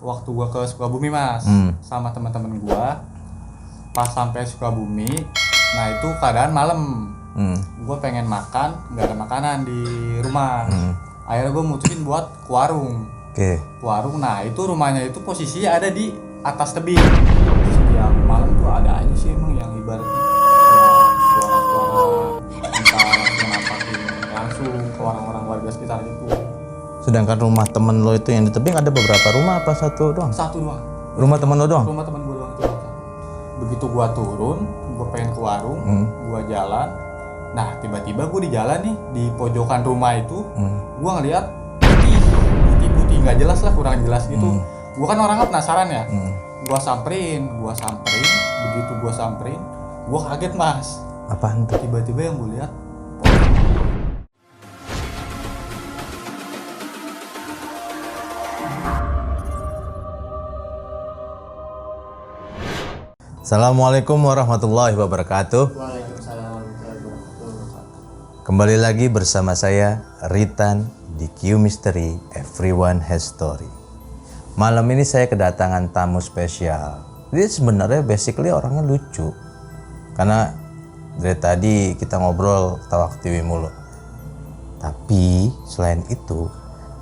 waktu gua ke Sukabumi mas, sama teman-teman gua. Pas sampai Sukabumi, nah itu keadaan malam. Gua pengen makan, nggak ada makanan di rumah. Akhirnya gua mutusin buat ke warung. Oke. Warung, nah itu rumahnya itu posisinya ada di atas tebing. Setiap malam tuh ada aja sih emang yang ibaratnya kayak suara-suara entah menampakin langsung ke orang-orang warga sekitar itu. Sedangkan rumah temen lo itu yang di tebing ada beberapa rumah apa satu doang? Satu doang. Rumah temen lo doang? Rumah teman gue doang itu. Begitu gua turun, gua pengen ke warung, gua jalan. Nah tiba-tiba gue di jalan nih di pojokan rumah itu, gua ngeliat putih nggak jelas lah, kurang jelas gitu. Gua kan orangnya penasaran ya. Gua samperin. Begitu gua samperin, gua kaget mas. Apaan tuh? Tiba-tiba yang gue lihat Assalamualaikum warahmatullahi wabarakatuh. Waalaikumsalam warahmatullahi wabarakatuh. Kembali lagi bersama saya Ritan di Q Mystery Everyone Has Story. Malam ini saya kedatangan tamu spesial. Dia sebenarnya basically orangnya lucu. Karena dari tadi kita ngobrol ketawa-ketiwi mulu. Tapi selain itu,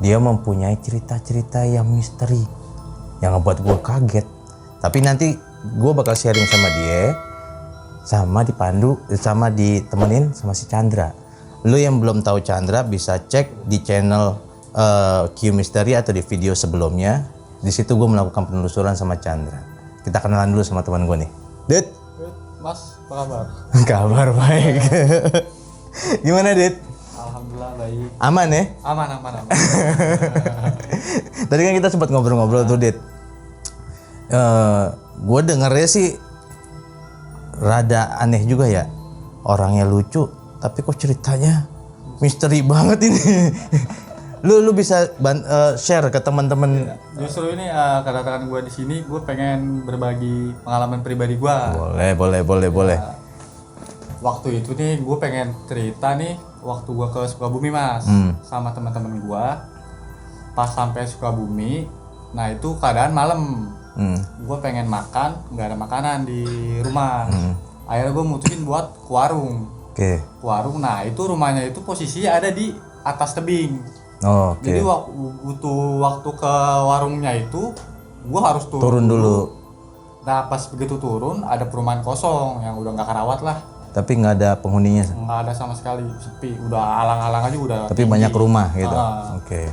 dia mempunyai cerita-cerita yang misteri yang ngebuat gue kaget. Tapi nanti gue bakal sharing sama dia, sama ditemenin sama si Chandra. Lu yang belum tahu Chandra bisa cek di channel Q Mystery atau di video sebelumnya. Di situ gue melakukan penelusuran sama Chandra. Kita kenalan dulu sama teman gue nih. Dit. Mas, apa kabar? Kabar baik. Gimana Dit? Alhamdulillah baik. Aman ya? Aman. Tadi kan kita sempat ngobrol-ngobrol tuh Dit. Gue dengernya sih rada aneh juga ya. Orangnya lucu, tapi kok ceritanya misteri banget ini. Lu bisa share ke teman-teman. Justru ini kedatangan gue di sini, gue pengen berbagi pengalaman pribadi gue. Boleh. Waktu itu nih, gue pengen cerita nih, waktu gue ke Sukabumi mas, sama teman-teman gue. Pas sampai Sukabumi, nah itu keadaan malam. Gue pengen makan, nggak ada makanan di rumah. Akhirnya gue mutusin buat ke warung. Oke. Warung, nah itu rumahnya itu posisinya ada di atas tebing. Oke. Jadi waktu ke warungnya itu, gue harus Turun dulu. Nah pas begitu turun, ada perumahan kosong yang udah nggak kerawat lah. Tapi nggak ada penghuninya. Nggak ada sama sekali, sepi. Udah alang-alang aja udah. Tapi tinggi. banyak rumah gitu. Oke.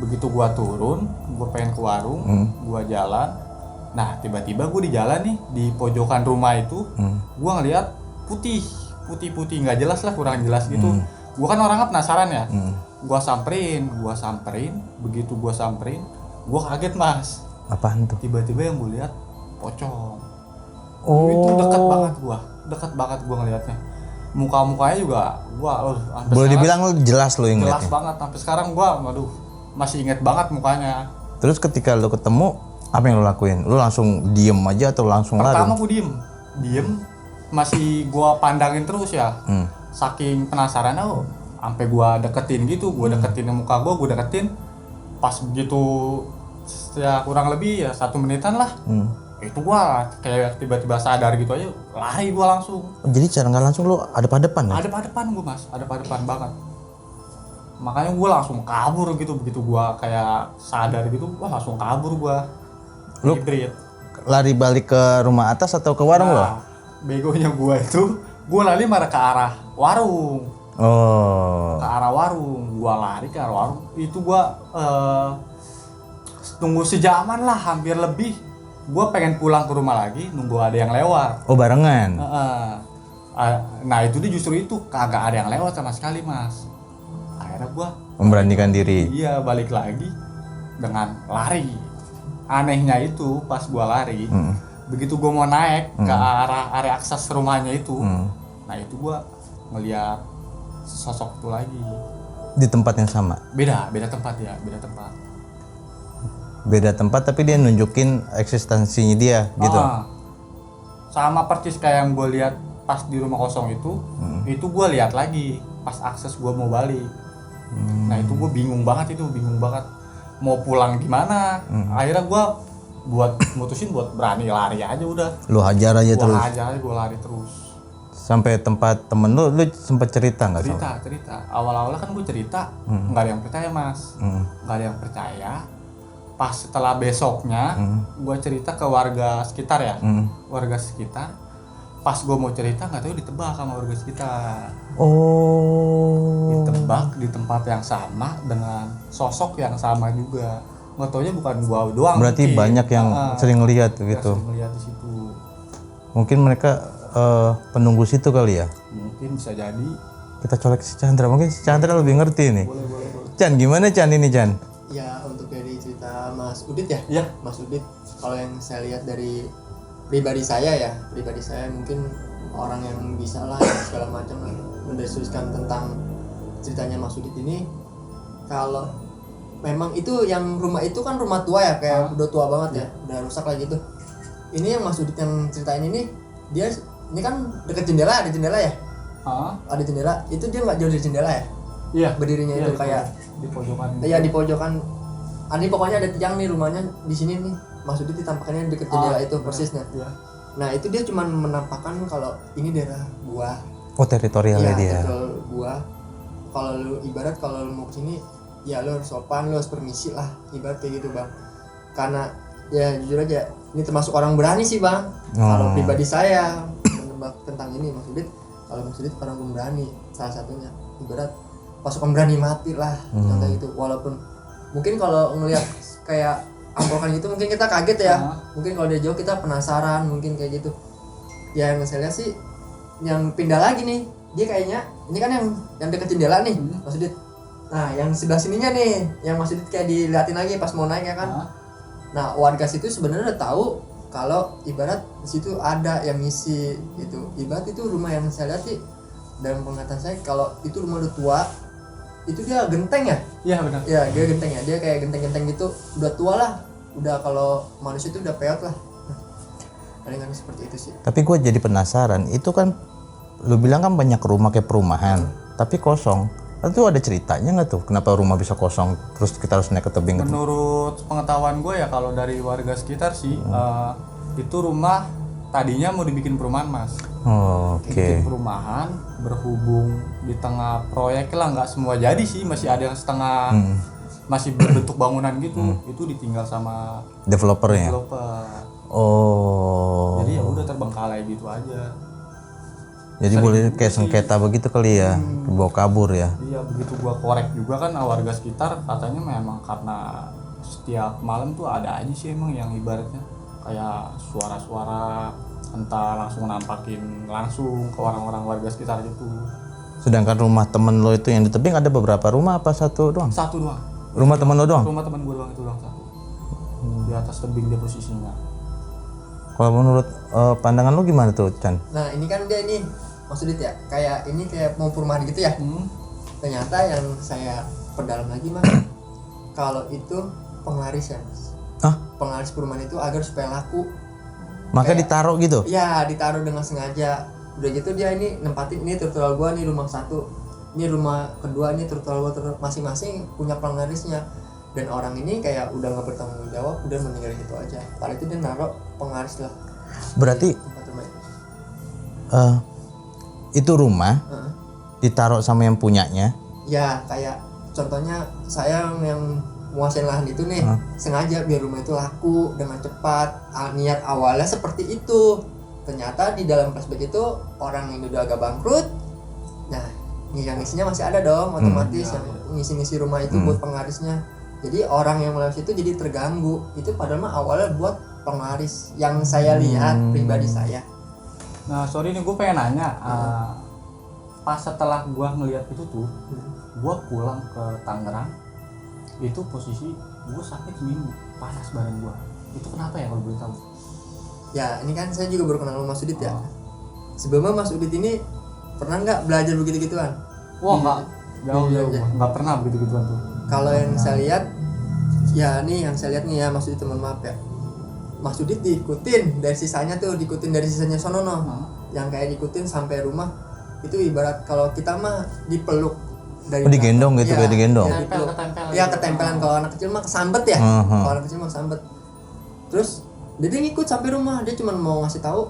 Begitu gue turun, gue pengen ke warung, gue jalan. Nah tiba-tiba gue di jalan nih di pojokan rumah itu, gue ngeliat putih nggak jelas lah, kurang jelas gitu. Gue kan orangnya penasaran ya. Gue samperin. Begitu gue samperin, gue kaget mas. Apaan tuh? Tiba-tiba yang gue lihat pocong. Oh. Itu dekat banget gue ngelihatnya. Mukanya juga gue boleh dibilang lu jelas lu yang jelas ngeliatnya. banget. Sampai sekarang gue masih inget banget mukanya. Terus ketika lu ketemu, apa yang lu lakuin? Lu langsung diem aja atau langsung lari? Pertama gue diem, masih gue pandangin terus ya. Saking penasarannya, sampai gue deketin gitu, gue deketin muka gue deketin. Pas begitu ya kurang lebih ya 1 menitan lah. Itu gue kayak tiba-tiba sadar gitu aja, lari gue langsung. Jadi cara nggak langsung lu hadap-hadapan ya? Hadap-hadapan gue mas, hadap-hadapan banget. Makanya gue langsung kabur gitu, begitu gue kayak sadar gitu, wah langsung kabur gue. Lu lari balik ke rumah atas atau ke warung lo? Begonya gue itu, gue lari malah ke arah warung. Oh. Ke arah warung, gue lari ke arah warung. Itu gue tunggu sejaman lah, hampir lebih. Gue pengen pulang ke rumah lagi, nunggu ada yang lewat. Oh barengan? Nah itu dia justru itu, kagak ada yang lewat sama sekali mas. Akhirnya gue memberanikan diri. Iya, balik lagi dengan lari. Anehnya itu pas gue lari, begitu gue mau naik ke arah area akses rumahnya itu, nah itu gue ngeliat sosok itu lagi. Di tempat yang sama? Beda tempat ya, beda tempat tapi dia nunjukin eksistensinya dia gitu. Sama persis kayak yang gue lihat pas di rumah kosong itu gue lihat lagi pas akses gue mau balik. Nah itu gue bingung banget. mau pulang gimana. Akhirnya gue mutusin buat berani lari aja udah. Lu hajar aja terus. Gue lari terus. Sampai tempat temen lu sempet cerita nggak? Cerita. Awal-awalnya kan gue cerita, nggak ada yang percaya mas, nggak ada yang percaya. Pas setelah besoknya, gue cerita ke warga sekitar ya, warga sekitar. Pas gue mau cerita nggak tahu ditebak sama warga sekitar. Oh. Ditebak di tempat yang sama dengan sosok yang sama juga. Nggak taunya bukan gua doang. Berarti mungkin. banyak yang sering lihat Ya, gitu. sering lihat di situ. Mungkin mereka penunggu situ kali ya. Mungkin bisa jadi. Kita colek si Chandra. Mungkin si Chandra lebih ngerti nih. Boleh. Chan, gimana Chan ini Chan? Ya untuk dari cerita Mas Udit ya. Iya. Mas Udit, kalau yang saya lihat dari pribadi saya mungkin orang yang bisa lah segala macam lah mendeskripsikan tentang ceritanya Mas Udit ini. Kalau memang itu yang rumah itu kan rumah tua ya, kayak udah tua banget ya, udah rusak lah gitu. Ini yang Mas Udit yang ceritain ini, dia ini kan deket jendela, ada jendela ya, ada jendela, itu dia nggak jauh dari jendela ya. Iya. Berdirinya itu kayak di pojokan. Iya di pojokan. Ini pokoknya ada tiang nih rumahnya di sini nih. Mas Udit ditampakkannya deket jendela itu persisnya. Iya. Nah itu dia cuma menampakkan kalau ini daerah gua. Oh, teritorialnya dia. Betul, gua. Kalau lu ibarat kalau lu mau kesini, ya lu harus sopan, lu harus permisi lah, ibarat kayak gitu bang. Karena ya jujur aja, ini termasuk orang berani sih bang. Kalau pribadi saya menebak tentang ini Mas Udit, kalau Mas Udit orang pemberani salah satunya. Ibarat pasukan berani mati lah, contoh gitu. Walaupun mungkin kalau ngelihat kayak amprokan gitu mungkin kita kaget ya. Mungkin kalau dia jauh kita penasaran, mungkin kayak gitu. Ya yang saya lihat sih yang pindah lagi nih, dia kayaknya ini kan yang deket jendela nih, Mas Udit. Nah, yang sebelah sininya nih, yang Mas Udit kayak diliatin lagi pas mau naik ya kan. Nah, warga situ sebenarnya udah tahu kalau ibarat di situ ada yang ngisi gitu. Ibarat itu rumah yang saya lihat sih dalam penglihatan saya, kalau itu rumah udah tua, itu dia genteng ya? Iya benar. Ya, dia genteng ya. Dia kayak genteng-genteng gitu, udah tua lah. Udah kalau manusia itu udah peot lah. Palingan seperti itu sih. Tapi gue jadi penasaran, itu kan lu bilang kan banyak rumah kayak perumahan, tapi kosong. Itu ada ceritanya nggak tuh? Kenapa rumah bisa kosong? Terus kita harus naik ke tebing? Menurut pengetahuan gue ya kalau dari warga sekitar sih, itu rumah tadinya mau dibikin perumahan mas. Oke. Bikin perumahan, berhubung di tengah proyek lah nggak semua jadi sih, masih ada yang setengah masih berbentuk bangunan gitu, itu ditinggal sama Developernya. developer. Oh. Jadi ya udah terbengkalai gitu aja. Jadi boleh kayak sengketa begitu kali ya, bawa kabur ya. Iya, begitu gua korek juga kan warga sekitar katanya memang karena setiap malam tuh ada aja sih emang yang ibaratnya kayak suara-suara entah langsung nampakin langsung ke orang-orang warga sekitar gitu. Sedangkan rumah temen lo itu yang di tebing ada beberapa rumah apa satu doang? Satu doang. Rumah temen lo doang? Rumah teman gua doang itu doang satu. Di atas tebing dia posisinya. Kalau menurut pandangan lo gimana tuh Chan? Nah, ini kan dia ini Mas Udit ya, kayak ini kayak mau perumahan gitu ya. Ternyata yang saya perdalam lagi mas, kalau itu penglaris ya mas. Hah? Penglaris perumahan itu agar supaya laku. Maka Kayak- ditaruh gitu? Ya ditaruh dengan sengaja. Udah gitu dia ini nempatin, ini tertual gua nih rumah satu, ini rumah kedua, ini tertual gua, masing-masing punya penglarisnya. Dan orang ini kayak udah nggak bertanggung jawab, udah meninggalin itu aja. Padahal itu dia naruh penglaris lah. Berarti Tempat rumah itu. itu rumah ditaruh sama yang punyanya. Ya kayak contohnya saya yang menguasain lahan itu nih, sengaja biar rumah itu laku dengan cepat. Niat awalnya seperti itu. Ternyata di dalam flashback itu orang yang udah agak bangkrut, nah yang ngisinya masih ada dong, otomatis yang ngisi-ngisi rumah itu buat penglarisnya. Jadi orang yang melihat itu jadi terganggu. Itu padahal mah awalnya buat penglaris yang saya lihat pribadi saya. Nah sorry nih gue pengen nanya, pas setelah gue ngelihat itu tuh, gue pulang ke Tangerang, itu posisi gue sakit seminggu, panas badan gue. Itu kenapa ya kalau boleh tahu? Ya ini kan saya juga baru kenal Mas Udit ya. Sebelumnya Mas Udit ini pernah nggak belajar begitu-gituan? Wah enggak, jauh Iya. nggak pernah begitu-gituan tuh. Kalau yang saya lihat, ya nih yang saya lihat nih ya Mas Udit, teman maaf ya. Mas Udit diikutin dari sisanya tuh, diikutin dari sisanya sonono. Yang kayak diikutin sampai rumah, itu ibarat kalau kita mah dipeluk dari Oh, digendong gitu, kayak digendong. Ya, Ketempel, dipeluk. ketempel Ya gitu. ketempelan, kalau anak kecil mah kesambet ya. Uh-huh. Kalau anak kecil mah kesambet. Terus dia ngikut sampai rumah, dia cuma mau ngasih tahu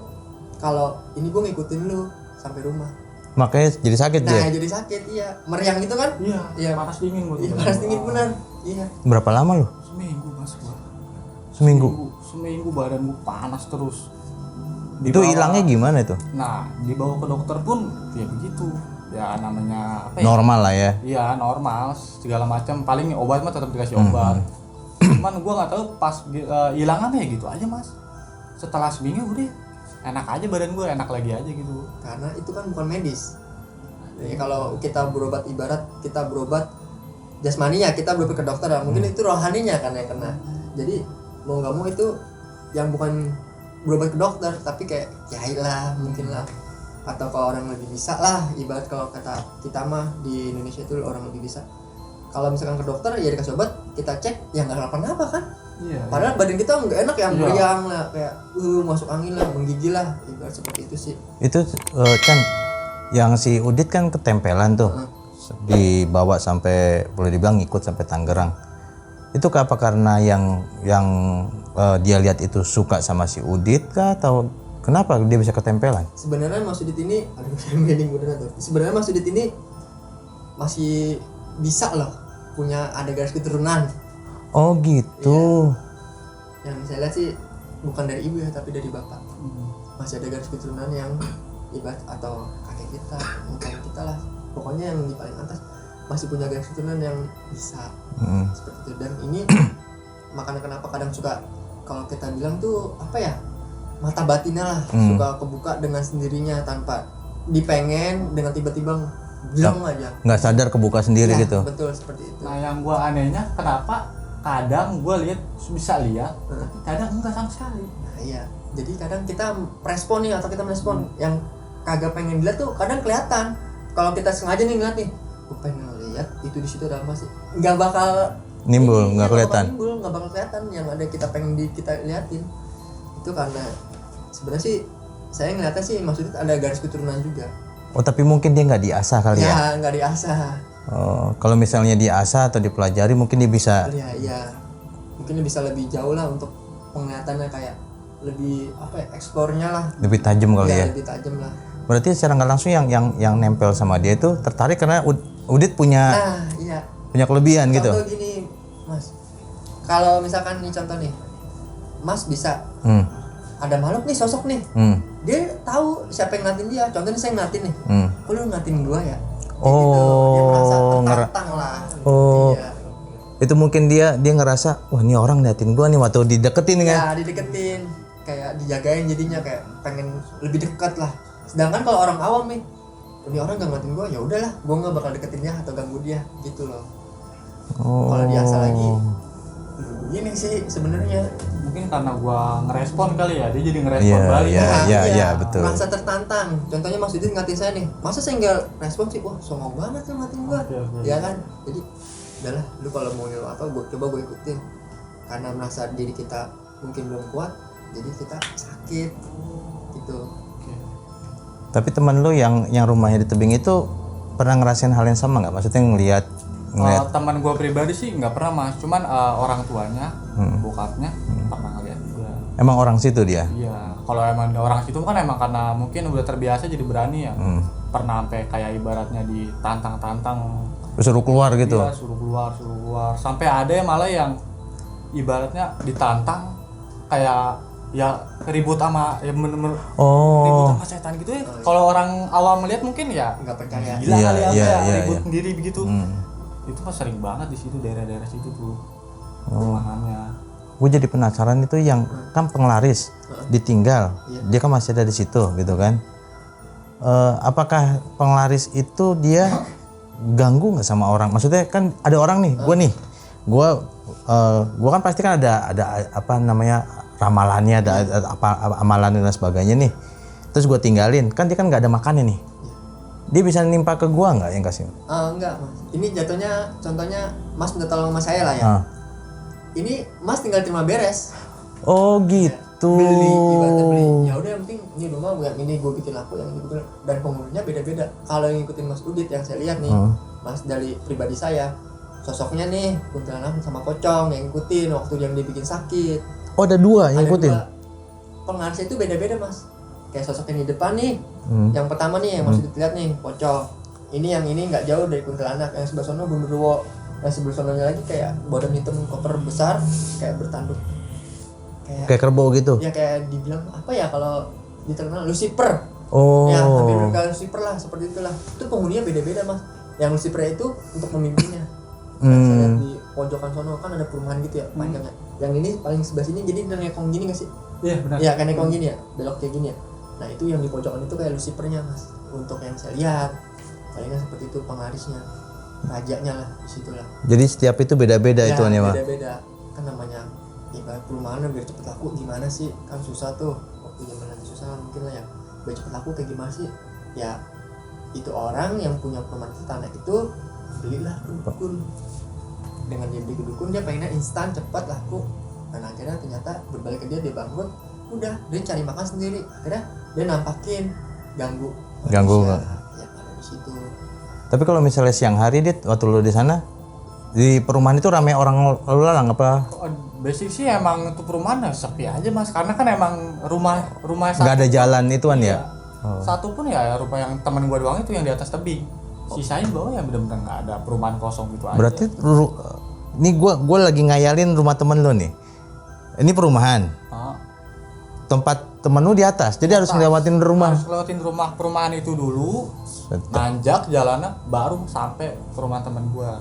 kalau ini gue ngikutin lu sampai rumah. Makanya jadi sakit dia. Nah jadi sakit, iya, meriang gitu kan? Iya, Iya. panas dingin gua. Iya panas dingin bener. Iya. Berapa lama lu? Seminggu mas gua. Seminggu. Seminggu badan gua panas terus. Itu hilangnya gimana itu? Nah, dibawa ke dokter pun ya begitu. Ya namanya apa ya? Normal lah ya. Iya normal, segala macam. Paling obat mah tetap dikasih obat. Cuman gua nggak tahu pas hilangannya ya gitu aja mas. Setelah seminggu udah enak aja badan gua, enak lagi aja gitu. Karena itu kan bukan medis. Ya, kalau kita berobat, ibarat kita berobat jasmaninya, kita berobat ke dokter, mungkin itu rohaninya kan yang kena. Jadi mau nggak mau itu yang bukan berobat ke dokter, tapi kayak kiai lah mungkin lah, atau kalau orang lebih bisa lah, ibarat kalau kata kita mah di Indonesia itu orang lebih bisa. Kalau misalkan ke dokter ya dikasih obat, kita cek ya nggak kenapa-napa kan. Iya. Padahal badan kita nggak enak ya, Iya. meriang lah, kayak masuk angin lah, menggigil lah, ibarat seperti itu sih. Itu kan yang si Udit kan ketempelan tuh. Dibawa sampai boleh dibilang ngikut sampai Tangerang. Itu apa karena yang dia lihat itu suka sama si Udit kah, atau kenapa dia bisa ketempelan? Sebenarnya Mas Udit ini, aduh saya merinding beneran tuh. Sebenarnya Mas Udit ini masih bisa loh punya ada garis keturunan. Oh gitu. Yang saya lihat sih bukan dari ibu ya, tapi dari bapak. Masih ada garis keturunan yang ibarat atau kakek kita, mungkin kita lah. Pokoknya yang di paling atas masih punya garis keturunan yang bisa seperti itu. Dan ini makanya kenapa kadang suka kalau kita bilang tuh apa ya, mata batinnya lah suka kebuka dengan sendirinya tanpa dipengen, dengan tiba-tiba bilang aja Nggak sadar kebuka sendiri ya, gitu. betul seperti itu. Nah yang gua anehnya kenapa kadang gua bisa lihat, tapi kadang enggak sama sekali. Nah iya, jadi kadang kita respon nih, atau kita merespon yang kagak pengen dilihat tuh kadang kelihatan. Kalau kita sengaja nih ngeliat nih, gue pengen lihat itu di situ ada apa sih, nggak bakal Nimbul, nggak kelihatan. nggak bakal kelihatan yang ada kita pengen kita liatin. Itu karena sebenarnya sih saya ngeliatnya sih maksudnya ada garis keturunan juga. Oh tapi mungkin dia nggak diasah kali ya? Ya nggak diasah. Oh, kalau misalnya diasah atau dipelajari mungkin dia bisa. Iya, mungkin bisa lebih jauh lah untuk penglihatannya, kayak lebih apa ya, eksplornya lah. Lebih tajam kali ya. Lebih tajam lah. Berarti secara nggak langsung yang nempel sama dia itu tertarik karena Udit punya Nah iya. punya kelebihan gitu. Contoh gini Mas, kalau misalkan nih contoh nih, Mas bisa ada makhluk nih, sosok nih, dia tahu siapa yang ngatin dia. Contohnya saya ngatin nih, kok lu ngatin gua ya? Kayak gitu. Dia merasa tertantang lah. Oh. Iya. Itu mungkin dia ngerasa, wah ini orang liatin gua nih waktu dideketin kan. Ya dideketin, kayak dijagain, jadinya kayak pengen lebih dekat lah. Sedangkan kalau orang awam nih, ini orang gak ngatin gua, ya udahlah, gua nggak bakal deketin dia atau ganggu dia gitu loh. Kalau biasa lagi, ini sih sebenarnya. Mungkin karena gua ngerespon kali ya, dia jadi ngerespon balik. Iya, betul. Merasa tertantang. Contohnya Mas Udit ngatin saya nih, masa saya nggak respon sih? Wah songong banget tuh ngatin gua. Oke. Ya kan, jadi udahlah, lu kalau mau nyuruh apa, gua coba gua ikutin. Karena merasa diri kita mungkin belum kuat, jadi kita sakit gitu. Tapi teman lu yang rumahnya di tebing itu pernah ngerasain hal yang sama nggak? Maksudnya ngelihat Teman gua pribadi sih nggak pernah mas, cuman orang tuanya, bokapnya pernah ngeliat juga. emang orang situ dia? Iya, kalau emang orang situ kan emang karena mungkin udah terbiasa jadi berani ya. Pernah sampai kayak ibaratnya ditantang-tantang. Suruh keluar gitu? Iya, suruh keluar. Sampai ada yang malah yang ibaratnya ditantang kayak ya ribut sama ya bener-bener ribut sama setan gitu ya. Kalau orang awam melihat mungkin ya Nggak percaya. gila kali ya, Iya, ribut iya. sendiri begitu. Itu mah sering banget di situ, daerah-daerah situ tuh rumahannya. Gue jadi penasaran itu yang kan penglaris ditinggal, dia kan masih ada di situ gitu kan? Apakah penglaris itu dia ganggu nggak sama orang? Maksudnya kan ada orang nih, gue kan pasti kan ada apa namanya ramalannya, ada apa amalan dan sebagainya nih. Terus gue tinggalin, kan dia kan nggak ada makannya nih. Dia bisa nimpa ke gua nggak yang kasih? Enggak Mas, ini jatuhnya contohnya Mas minta tolong sama saya lah ya. Ini Mas tinggal terima beres. Oh gitu. Beli, ibaratnya beli. Ya udah yang penting ini rumah yang ini gue bikin laku, yang ini gue bikin, dan penghuninya beda-beda. Kalau yang ngikutin Mas Udit yang saya lihat nih, mas dari pribadi saya sosoknya nih kuntilanak sama pocong yang ngikutin waktu yang dibikin sakit. Oh, ada dua yang Ada ikutin. dua. Pengaruh itu beda-beda mas. Kayak sosok yang di depan nih, yang pertama nih yang masih dilihat nih pocong. Ini yang ini nggak jauh dari kuntilanak, yang sebelah sana genderuwo, yang sebelah sananya lagi kayak badan hitam koper besar kayak bertanduk. Kayak kerbau gitu. Ya kayak dibilang apa ya kalau diterkenal Lucifer. Oh. Ya hampir kayak Lucifer lah seperti itulah. Itu penghuninya beda-beda mas. Yang Lucifer itu untuk memimpinnya. Yang saya lihat di pojokan sono kan ada perumahan gitu ya panjangnya. Yang ini paling sebelah sini jadi nekong gini nggak sih? Iya benar. Iya kayak nekong gini ya, belok kayak gini ya. Nah itu yang di pojokan itu kayak Lucifernya mas. Untuk yang saya lihat palingnya seperti itu pengarisnya, rajanya lah di situ lah. Jadi setiap itu beda-beda Ya, itu nih, Pak. beda-beda. Kan namanya ibarat perumahan biar cepet laku gimana sih? Kan susah tuh. Waktu zaman lagi susah mungkin lah ya. Biar cepet laku kayak gimana sih? Ya itu orang yang punya perumahan itu tanah itu belilah ke dukun. Dengan dia beli ke dukun dia pengennya instan cepat laku. Dan akhirnya ternyata berbalik ke dia bangkrut. Udah dia cari makan sendiri. Akhirnya dia nampakin ganggu manusia yang ada di situ. Tapi kalau misalnya siang hari Dit, waktu lu di sana di perumahan itu ramai orang lalu lalang apa? Basic sih emang itu perumahan ya sepi aja mas, karena kan emang rumah Nggak ada jalan ituan ya? Satu pun ya rumah yang teman gua doang itu yang di atas tebing. Sisain bawah ya bener-bener nggak ada perumahan kosong gitu aja. Berarti ini gua lagi ngayalin rumah temen lu nih. Ini perumahan. Tempat temen lu di atas, jadi harus ngelewatin rumah. Harus lewatin rumah perumahan itu dulu, nanjak jalannya baru sampai ke rumah teman gua.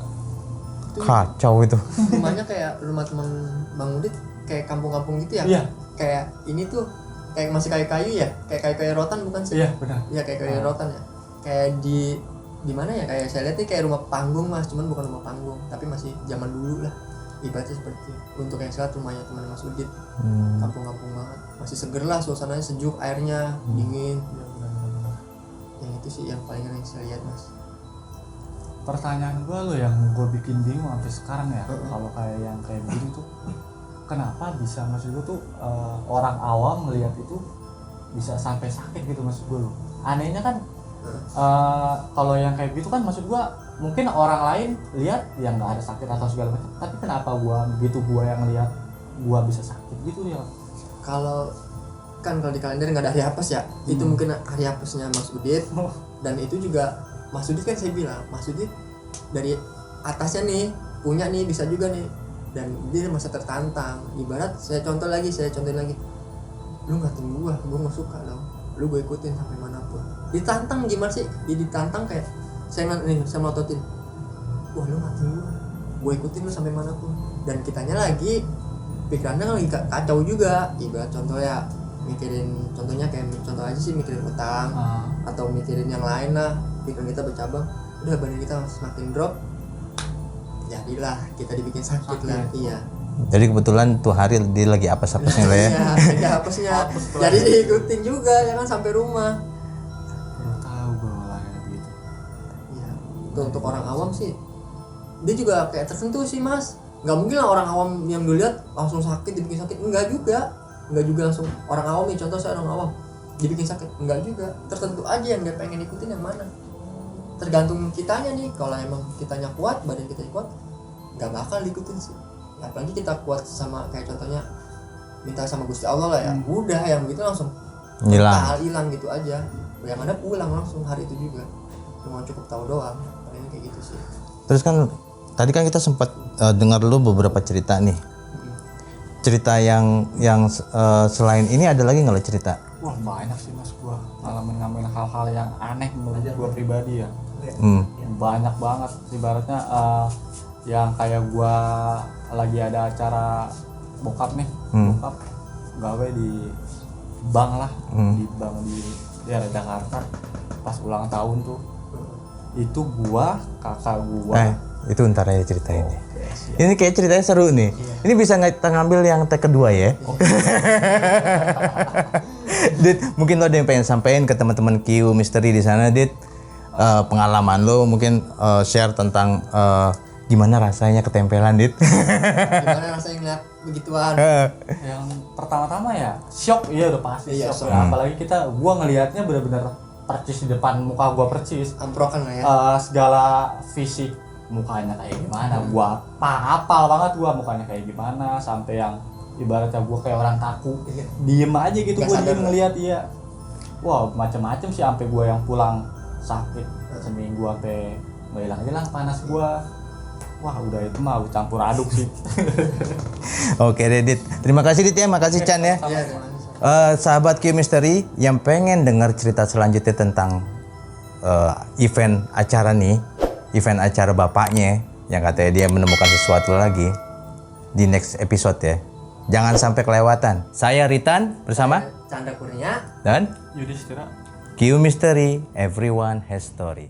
Kacau itu. Rumahnya kayak rumah teman Bang Udit kayak kampung-kampung gitu ya? Iya. Kayak ini tuh kayak masih kayu-kayu ya? Kayak kayu-kayu rotan bukan sih? Iya benar. Iya kayak kayu rotan ya. Kayak di mana ya? Kayak saya lihat nih kayak rumah panggung mas, cuman bukan rumah panggung, tapi masih zaman dulu lah. Ibaratnya seperti itu. Untuk yang sehat rumahnya teman Mas Udit. Kampung-kampung banget. Masih seger lah suasananya, sejuk, airnya dingin. Yang itu sih yang paling yang saya lihat mas. Pertanyaan gua lo yang gua bikin bingung sampai sekarang ya, kalau kayak yang kayak gini tuh kenapa bisa, maksud gua tuh orang awam melihat itu bisa sampai sakit gitu maksud gua lo. Anehnya kan kalau yang kayak gitu kan maksud gua mungkin orang lain lihat yang nggak ada sakit atau segala macam, tapi kenapa gua yang lihat gua bisa sakit gitu ya? Kalau di kalender nggak ada hari apes ya, itu mungkin hari apesnya Mas Udit. Dan itu juga Mas Udit kan saya bilang, Mas Udit dari atasnya nih punya nih bisa juga nih, dan dia masa tertantang. Ibarat saya contohin lagi, lu ngatain gua nggak suka dong, lu gue ikutin sampai manapun. Ditantang gimana sih? Dia ditantang kayak saya melototin, wah lu ngatain gua ikutin lu sampai manapun. Dan kitanya lagi pikirannya lagi kacau juga. Ibarat contoh ya, contohnya kayak contoh aja sih, mikirin utang atau mikirin yang lain lah, pikiran kita bercabang, udah badan kita semakin drop, jadilah kita dibikin sakit lah. Iya. Jadi kebetulan tuh hari dia lagi apes-apesnya lah ya. Iya, lagi apesnya. Jadi diikutin juga ya kan sampai rumah. Tahu gue malah kayak gitu. Iya. Untuk orang awam sih, dia juga kayak tersentuh sih mas. Nggak mungkin lah orang awam yang dilihat langsung sakit, dibikin sakit. Enggak juga langsung orang awam nih, contoh saya orang awam dibikin sakit, enggak juga. Tertentu aja yang dia pengen ikutin yang mana. Tergantung kitanya nih. Kalau emang kitanya kuat, badan kita kuat, nggak bakal diikutin sih. Apalagi kita kuat sama kayak contohnya minta sama Gusti Allah lah ya. Udah yang begitu langsung hilang gitu aja. Yang ada pulang langsung hari itu juga. Cuma cukup tahu doang. Paling kayak gitu sih. Terus kan tadi kan kita sempat dengar dulu beberapa cerita nih. Cerita yang selain ini ada lagi nggak lo cerita? Wah banyak sih mas, gua ngalamin hal-hal yang aneh menurut gua pribadi ya. Banyak banget. Ibaratnya yang kayak gua lagi ada acara bokap nih, bokap gawe di bank lah, di bank di daerah Jakarta. Pas ulang tahun tuh, itu gua, kakak gua. Itu ntar aja ceritain ya. Ini kayak ceritanya seru nih. Ini bisa kita ngambil yang tag kedua ya. Dit, mungkin lo ada yang pengen sampein ke teman-teman Q Misteri di sana, Dit. Pengalaman lo mungkin share tentang gimana rasanya ketempelan, Dit. Gimana rasanya ngeliat begituan? Yang pertama-tama ya shock, iya udah pasti Iya, shock ya. Apalagi gua ngelihatnya benar-benar percis di depan muka gua percis. Amprokan lah ya. Segala fisik mukanya kayak gimana, gua hafal banget gua mukanya kayak gimana, sampai yang ibaratnya gua kayak orang kaku, diem aja gitu, Gak gua sadar. diem ngeliat. Iya, wow macem-macem sih, sampai gua yang pulang sakit seminggu sampai nggak hilang panas gua. Wah udah itu mah campur aduk sih. Oke deh Dit, terima kasih Dit ya, makasih Chan ya. Iya, terima kasih. Sahabat Q Mystery yang pengen dengar cerita selanjutnya tentang event acara nih, event acara bapaknya yang katanya dia menemukan sesuatu lagi di next episode ya. Jangan sampai kelewatan. Saya Ritan bersama Chandra Kurnia. dan Yudhistira. Q Mystery, everyone has story.